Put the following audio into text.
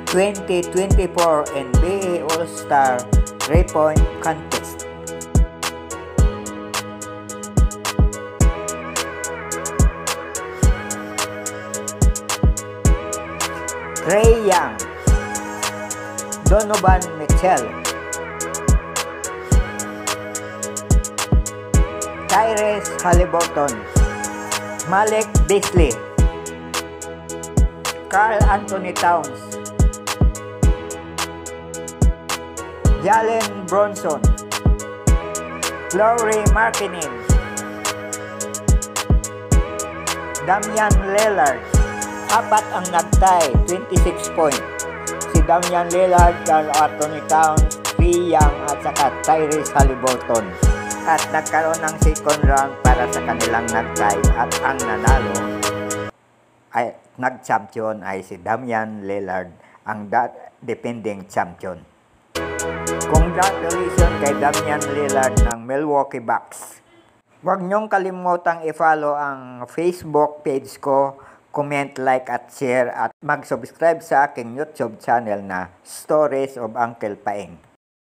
2024 NBA All-Star 3-point Contest. Trae Young, Donovan Mitchell, Tyrese Haliburton, Malik Beasley, Karl Anthony Towns, Jalen Brunson, Lauri Markkanen, Damian Lillard. Apat ang nagtay, 26 points. Si Damian Lillard, Karl Anthony Towns, Trae Young at saka Tyrese Haliburton. At nagkaroon ng second round para sa kanilang nagtay at ang nanalo ay nag-champion ay si Damian Lillard, ang defending champion. Congratulations kay Damian Lillard ng Milwaukee Bucks. Huwag niyong kalimutang i-follow ang Facebook page ko, comment, like at share at mag-subscribe sa aking YouTube channel na Stories of Uncle Paeng.